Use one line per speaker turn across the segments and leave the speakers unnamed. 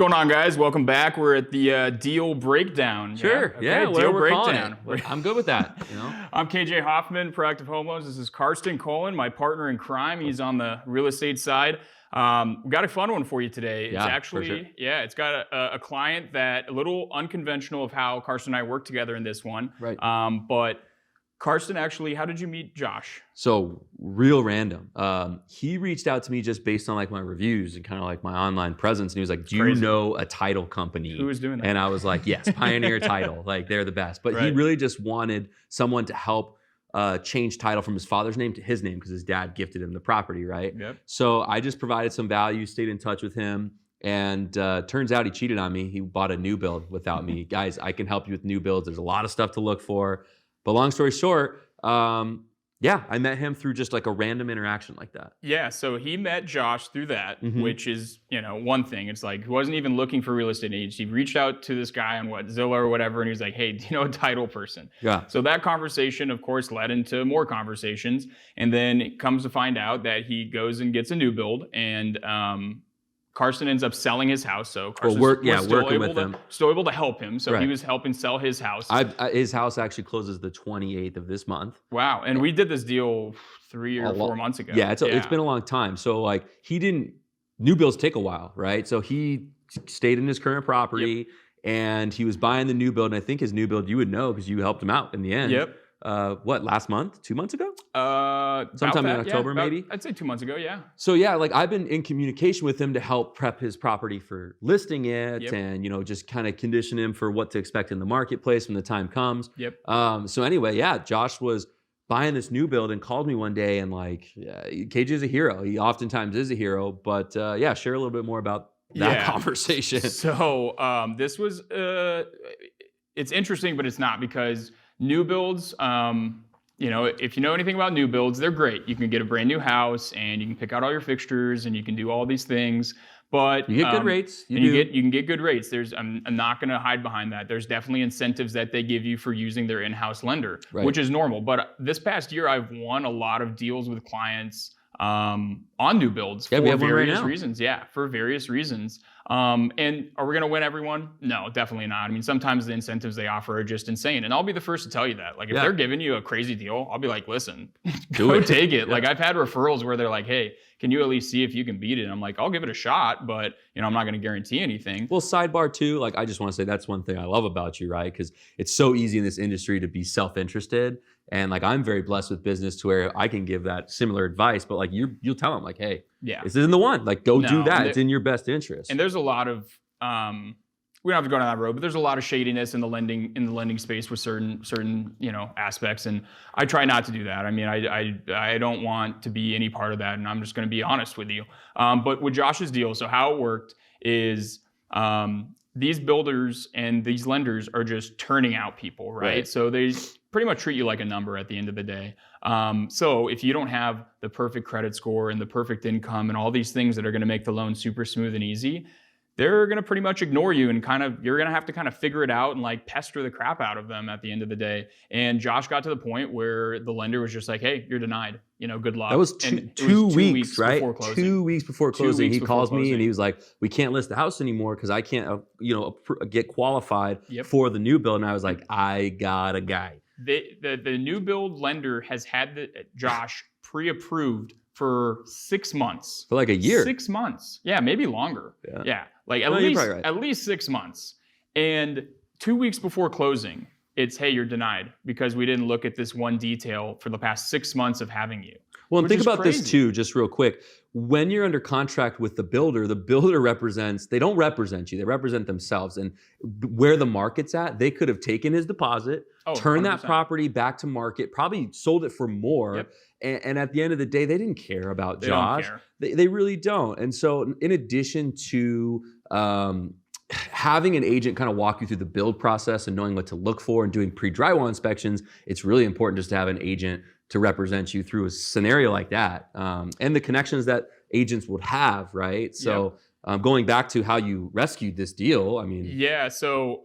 going on, guys? Welcome back. We're at the deal breakdown.
Sure.
Yeah.
Okay.
Deal
We're
breakdown.
I'm good with that.
I'm KJ Hoffman, Proactive Home Loans. This is Karsten Colin, my partner in crime. He's on the real estate side. We got a fun one for you today. It's actually,
for sure.
it's got a client that a little unconventional of how Karsten and I work together in this one.
Right.
But Karsten, actually, how did you meet Josh?
So real random. He reached out to me just based on like my reviews and kind of like my online presence. And he was like, do you know a title company?
Who was doing that?
And I was like, yes, Pioneer Title. Like they're the best. But he really just wanted someone to help change title from his father's name to his name because his dad gifted him the property, right?
Yep.
So I just provided some value, stayed in touch with him. And turns out he cheated on me. He bought a new build without me. Guys, I can help you with new builds. There's a lot of stuff to look for. But long story short, I met him through just like a random interaction like that.
Yeah, so he met Josh through that, which is, one thing. It's like he wasn't even looking for real estate agents. He reached out to this guy on Zillow or whatever, and he was like, hey, do you know a title person?
Yeah.
So that conversation, of course, led into more conversations. And then it comes to find out that he goes and gets a new build, and Karsten ends up selling his house. So Karsten
working with him.
Still able to help him. So he was helping sell his house.
His house actually closes the 28th of this month.
Wow. And we did this deal 3 or 4 months ago.
Yeah, it's been a long time. So like new builds take a while, right? So he stayed in his current property and he was buying the new build. And I think his new build, you would know because you helped him out in the end.
Yep.
Last month? 2 months ago?
Sometime
in October, maybe?
I'd say 2 months ago, yeah.
So like I've been in communication with him to help prep his property for listing it and, just kind of condition him for what to expect in the marketplace when the time comes.
Yep.
So anyway, Josh was buying this new build and called me one day and KJ is a hero. He oftentimes is a hero, but share a little bit more about that conversation.
So this was, it's interesting, but it's not because new builds, if you know anything about new builds, they're great. You can get a brand new house and you can pick out all your fixtures and you can do all these things. But
you get good rates.
You can get good rates. I'm not going to hide behind that. There's definitely incentives that they give you for using their in-house lender, which is normal. But this past year, I've won a lot of deals with clients on new builds for various reasons. Yeah, for various reasons. And are we going to win everyone? No, definitely not. I mean, sometimes the incentives they offer are just insane. And I'll be the first to tell you that. Like, if they're giving you a crazy deal, I'll be like, listen, go take it. Yeah. Like, I've had referrals where they're like, hey, can you at least see if you can beat it? And I'm like, I'll give it a shot, but I'm not going to guarantee anything.
Well, sidebar too, I just want to say that's one thing I love about you, right? Because it's so easy in this industry to be self-interested. And I'm very blessed with business to where I can give that similar advice, but you'll tell them hey, this isn't the one. Go do that. It's in your best interest.
And there's a lot of we don't have to go down that road, but there's a lot of shadiness in the lending space with certain aspects, and I try not to do that. I mean, I don't want to be any part of that, and I'm just going to be honest with you. But with Josh's deal, so how it worked is these builders and these lenders are just turning out people, right? So they pretty much treat you like a number at the end of the day. So if you don't have the perfect credit score and the perfect income and all these things that are going to make the loan super smooth and easy, they're going to pretty much ignore you and you're going to have to kind of figure it out and pester the crap out of them at the end of the day. And Josh got to the point where the lender was just like, hey, you're denied, good luck.
That was two weeks, right?
Before closing.
2 weeks before closing. He calls me and he was like, we can't list the house anymore because I can't, get qualified for the new build. And I was like, I got a guy.
The new build lender has had Josh pre-approved for 6 months.
For a year.
6 months. Yeah, maybe longer. Yeah. At least 6 months. And 2 weeks before closing, it's, hey, you're denied because we didn't look at this one detail for the past 6 months of having you.
Well, and think about this too, just real quick. When you're under contract with the builder they don't represent you, they represent themselves. And where the market's at, they could have taken his deposit, turned 100%. That property back to market, probably sold it for more. And at the end of the day, they didn't care about Josh. They really don't. And so in addition to having an agent kind of walk you through the build process and knowing what to look for and doing pre-drywall inspections, it's really important just to have an agent to represent you through a scenario like that, and the connections that agents would have, right? So going back to how you rescued this deal, I mean...
Yeah, so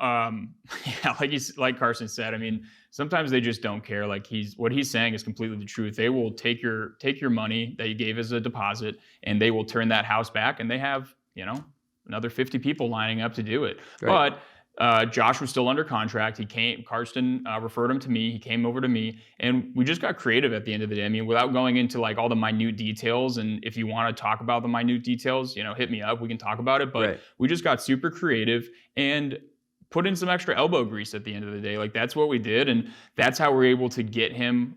like Karsten said, I mean, sometimes they just don't care. What he's saying is completely the truth. They will take your money that you gave as a deposit and they will turn that house back, and they have, another 50 people lining up to do it.
Right.
But Josh was still under contract. Karsten referred him to me. He came over to me, and we just got creative at the end of the day. I mean, without going into like all the minute details, and if you want to talk about the minute details, hit me up. We can talk about it. But we just got super creative and put in some extra elbow grease at the end of the day. Like, that's what we did, and that's how we're able to get him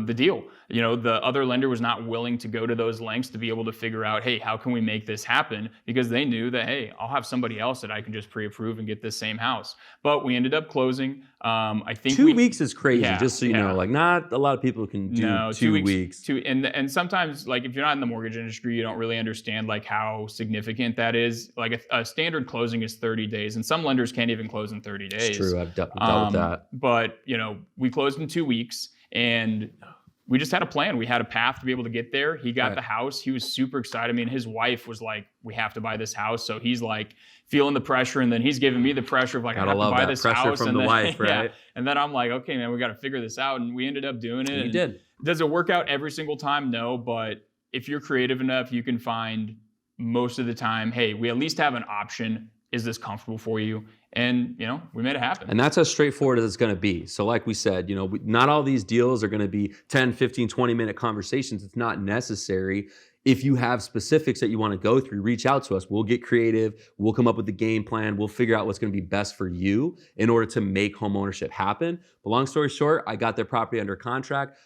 the deal. The other lender was not willing to go to those lengths to be able to figure out, hey, how can we make this happen? Because they knew that, hey, I'll have somebody else that I can just pre-approve and get this same house. But we ended up closing. I think
2 weeks is crazy,
Yeah,
just so you know. Like, not a lot of people can do
No,
2 weeks.
And sometimes, like, if you're not in the mortgage industry, you don't really understand like how significant that is. Like a standard closing is 30 days, and some lenders can't even close in 30 days.
It's true. I've dealt with that.
But we closed in 2 weeks, and we just had a plan. We had a path to be able to get there. He got the house. He was super excited. I mean, his wife was like, we have to buy this house. So he's like feeling the pressure, and then he's giving me the pressure of like, I have to buy this
pressure
house.
from
and
the
then,
wife, right?
And then I'm like, okay, man, we got to figure this out. And we ended up doing it.
We did.
Does it work out every single time? No, but if you're creative enough, you can find most of the time, hey, we at least have an option. Is this comfortable for you? And, we made it happen.
And that's as straightforward as it's going to be. So like we said, not all these deals are going to be 10, 15, 20-minute conversations. It's not necessary. If you have specifics that you want to go through, reach out to us. We'll get creative. We'll come up with the game plan. We'll figure out what's going to be best for you in order to make home ownership happen. But long story short, I got their property under contract.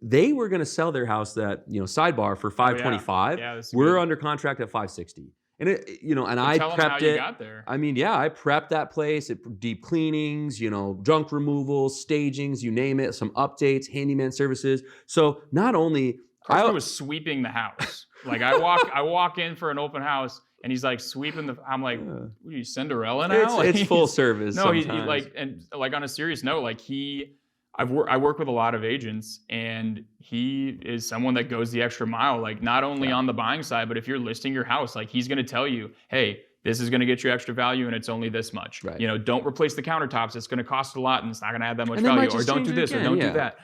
They were going to sell their house sidebar for $525.
Yeah,
we're under contract at $560. And and I prepped it.
Got there.
I mean, I prepped that place. Deep cleanings, junk removals, stagings, you name it. Some updates, handyman services. So not only
I was sweeping the house. Like I walk in for an open house, and he's like sweeping the. I'm like, what are you, Cinderella now?
It's full service.
No, he on a serious note, like I work with a lot of agents, and he is someone that goes the extra mile, like not only on the buying side, but if you're listing your house, like he's going to tell you, hey, this is going to get you extra value, and it's only this much.
Right.
Don't replace the countertops. It's going to cost a lot, and it's not going to add that much value. Or don't do this, or don't do that.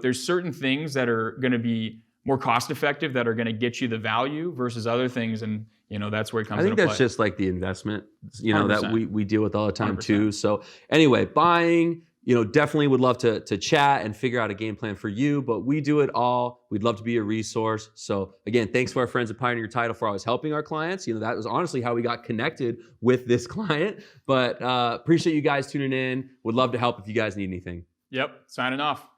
There's certain things that are going to be more cost effective that are going to get you the value versus other things, and that's where it comes into play.
I think that's just like the investment,
100%.
that we deal with all the time
100%.
too. So anyway, buying. Definitely would love to chat and figure out a game plan for you, but we do it all. We'd love to be a resource. So again, thanks to our friends at Pioneer Title for always helping our clients. That was honestly how we got connected with this client, but appreciate you guys tuning in. Would love to help if you guys need anything.
Yep, signing off.